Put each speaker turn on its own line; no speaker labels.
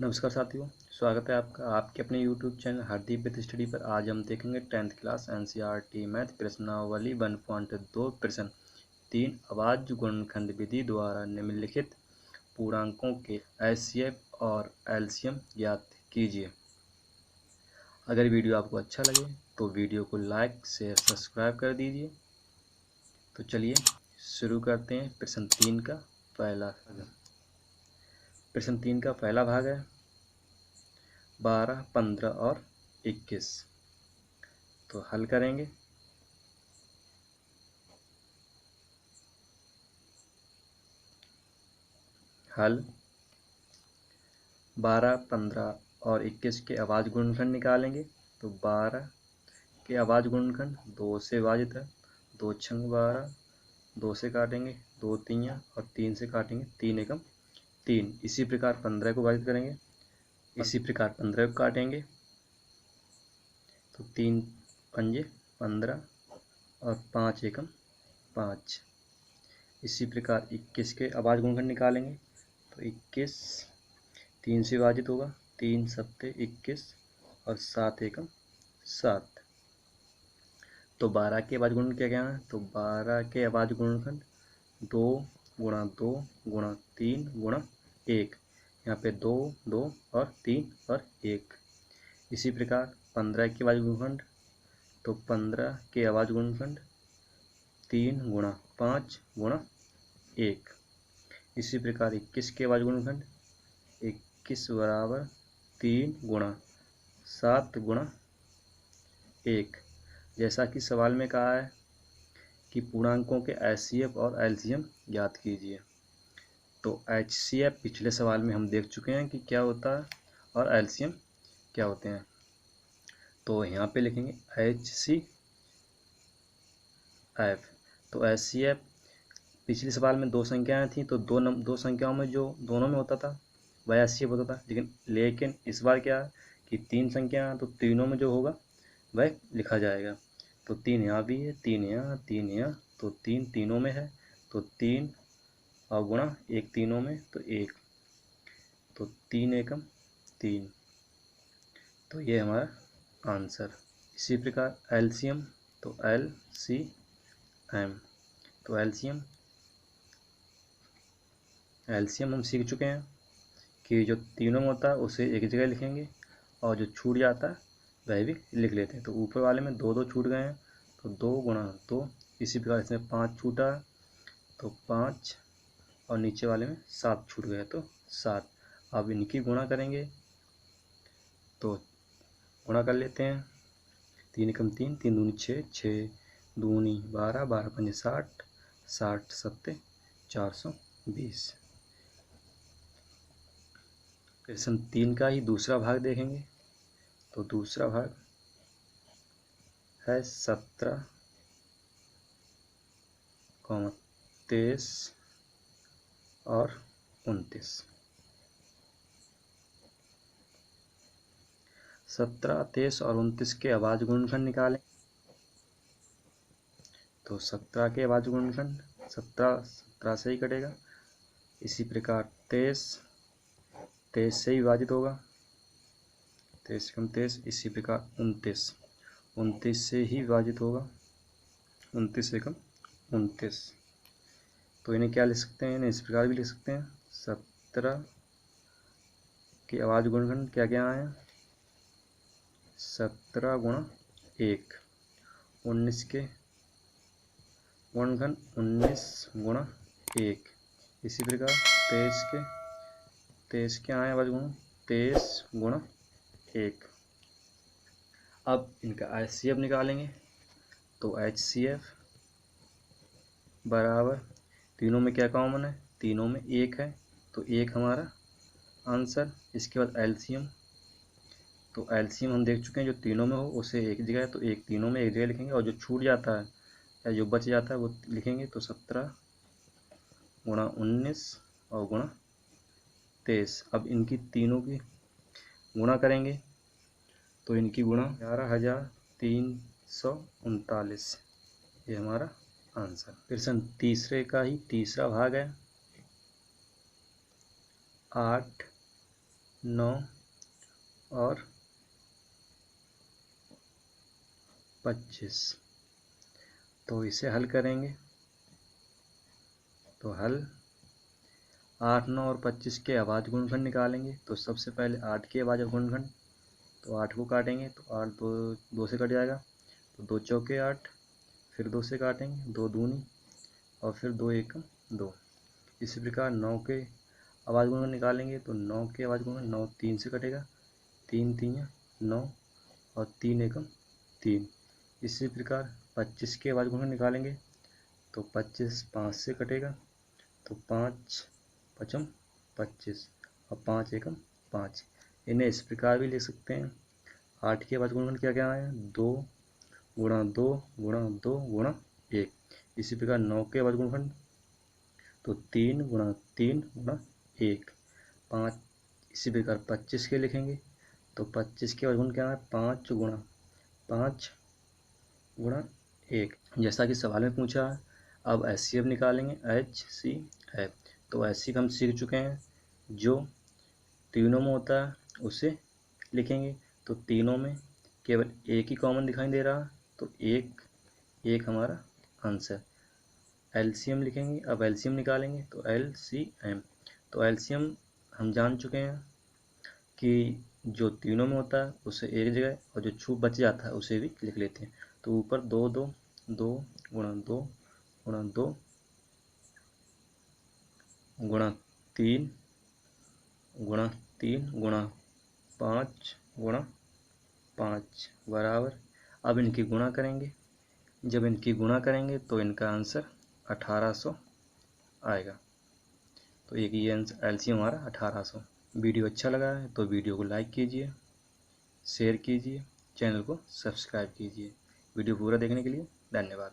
नमस्कार साथियों, स्वागत है आपका आपके अपने YouTube channel Hardeep with study पर। आज हम देखेंगे 10th क्लास NCERT मैथ प्रश्नावली 1.2 प्रश्न 3 आवाज गुणनखंड विधि द्वारा निम्नलिखित पूर्णांकों के HCF और LCM ज्ञात कीजिए। अगर वीडियो आपको अच्छा लगे तो वीडियो को लाइक शेयर सब्सक्राइब कर दीजिए। तो चलिए शुरू करते हैं। प्रश्न 3 का पहला भाग है 12, 15 और 21। तो हल करेंगे। हल 12, 15 और 21 के अभाज्य गुणनखंड निकालेंगे। तो 12 के अभाज्य गुणनखंड 2 से विभाजित है, 2 छंग 12, 2 से काटेंगे 2 तियां और 3 से काटेंगे 3 एकम 3। इसी प्रकार 15 को विभाजित करेंगे, इसी प्रकार 15 को काटेंगे तो 3 पंजे 15 और 5 एकम 5। इसी प्रकार 21 के अभाज्य गुणनखंड निकालेंगे। तो 21 3 से विभाजित होगा, 3 सत्ते 21 और 7 एकम 7। तो 12 के अभाज्य गुणनखंड क्या है? तो 12 के अभाज्य गुणनखंड 2 गुणा 2 गुणा 3 गुणा 1। यहाँ पे 2 2 और 3 और 1। इसी प्रकार 15 के अभाज्य गुणनखंड, तो 15 के अभाज्य गुणनखंड 3 गुणा 5 गुणा 1। इसी प्रकार 21 के अभाज्य गुणनखंड 21 बराबर 3 गुणा 7 गुणा 1। जैसा कि सवाल में कहा है कि पूर्णांकों के HCF और LCM ज्ञात कीजिए। तो HCF पिछले सवाल में हम देख चुके हैं कि क्या होता है और LCM क्या होते हैं। तो यहाँ पे लिखेंगे HCF। तो HCF पिछले सवाल में 2 संख्याएं थी, तो दो संख्याओं में जो दोनों में होता था वह HCF होता था। लेकिन इस बार क्या है कि 3 संख्या है, तो तीनों में जो होगा वह लिखा जाएगा। तो 3 यहाँ भी है, 3 यहाँ, 3 यहाँ, तो 3 तीनों में है, तो 3 और गुणा 1 तीनों में, तो 1, तो 3 एकम 3। तो ये हमारा आंसर। इसी प्रकार LCM, तो LCM, तो LCM हम सीख चुके हैं कि जो तीनों में होता है उसे एक जगह लिखेंगे और जो छूट जाता है वह भी लिख लेते हैं। तो ऊपर वाले में 2 2 छूट गए हैं, तो 2 गुणा 2। इसी प्रकार इसमें 5 छूटा, तो 5 और नीचे वाले में 7 छूट गए, तो 7। अब इनकी गुणा करेंगे, तो गुणा कर लेते हैं। 3 एकम 3, 3 दूनी 6, 6 दूनी 12, 12 पंजे 60, 60 सत्ते 420। प्रश्न 3 का ही दूसरा भाग देखेंगे। तो दूसरा भाग है 17, 23 और 29। 17, 23 और 29 के अभाज्य गुणनखंड निकालें। तो 17 के अभाज्य गुणनखंड 17 से ही कटेगा। इसी प्रकार 23 से ही विभाजित होगा, 23 कम 23। इसी प्रकार 29 से ही विभाजित होगा, 29 एकम 29। तो इन्हें क्या लिख सकते हैं? इन्हें इस प्रकार भी लिख सकते हैं। 17 के अभाज्य गुणनखंड क्या क्या आए? 17 गुणा 1। 19 के गुणनखंड 19 गुणा 1। इसी प्रकार 23 के आए अभाज्य गुणन 23 गुणा 1। अब इनका HCF निकालेंगे। तो HCF बराबर, तीनों में क्या कॉमन है? तीनों में 1 है, तो 1 हमारा आंसर। इसके बाद LCM, तो LCM हम देख चुके हैं, जो तीनों में हो उसे एक जगह, तो एक तीनों में एक जगह लिखेंगे और जो छूट जाता है या जो बच जाता है वो लिखेंगे। तो 17 गुणा 19 और गुणा 23। अब इनकी तीनों की गुणा करेंगे, तो इनकी गुणा 11,339। ये हमारा आंसर। प्रश्न तीसरे का ही तीसरा भाग है 8, 9 और 25। तो इसे हल करेंगे तो हल 8, 9 और 25 के अभाज्य गुणनखंड निकालेंगे। तो सबसे पहले 8 के अभाज्य गुणनखंड, तो 8 को काटेंगे तो 8 दो से कट जाएगा, तो 2 चौके 8, फिर 2 से काटेंगे, 2 दूनी और फिर 2 एकम 2। इसी प्रकार 9 के अभाज्य गुणनखंड निकालेंगे तो 9 के अभाज्य गुणनखंड 9 3 से कटेगा, 3 3 9 और 3 एकम 3। इसी प्रकार 25 के अभाज्य गुणनखंड निकालेंगे तो 25 5 से कटेगा, तो 5 5 25 और 5 एकम 5। इन्हें इस प्रकार भी लिख सकते हैं। 8 के अभाज्य गुणनखंड क्या क्या है, 2 गुणा 2 गुणा 2 गुणा 1। इसी प्रकार 9 के अभाज्य गुणनखंड तो 3 गुणा 3 गुणा 1 5। इसी प्रकार 25 के लिखेंगे तो 25 के अभाज्य गुणनखंड क्या है, 5 गुणा 1, जैसा कि सवाल में पूछा है। अब HCF निकालेंगे, HCF। तो HCF हम सीख चुके हैं, जो तीनों में होता है उसे लिखेंगे। तो तीनों में केवल एक ही कॉमन दिखाई दे रहा, तो एक हमारा आंसर। LCM लिखेंगे, अब LCM निकालेंगे तो LCM। तो LCM हम जान चुके हैं कि जो तीनों में होता है उसे एक जगह और जो छूट बच जाता है उसे भी लिख लेते हैं। तो ऊपर 2 2 2 गुणा 2 गुणा 2 गुणा 3 गुणा 3 गुणा 5 गुणा 5 बराबर। अब इनकी गुणा करेंगे, जब इनकी गुणा करेंगे तो इनका आंसर 1800 आएगा। तो एक ये आंसर LCM हमारा 1800। वीडियो अच्छा लगा है तो वीडियो को लाइक कीजिए, शेयर कीजिए, चैनल को सब्सक्राइब कीजिए। वीडियो पूरा देखने के लिए धन्यवाद।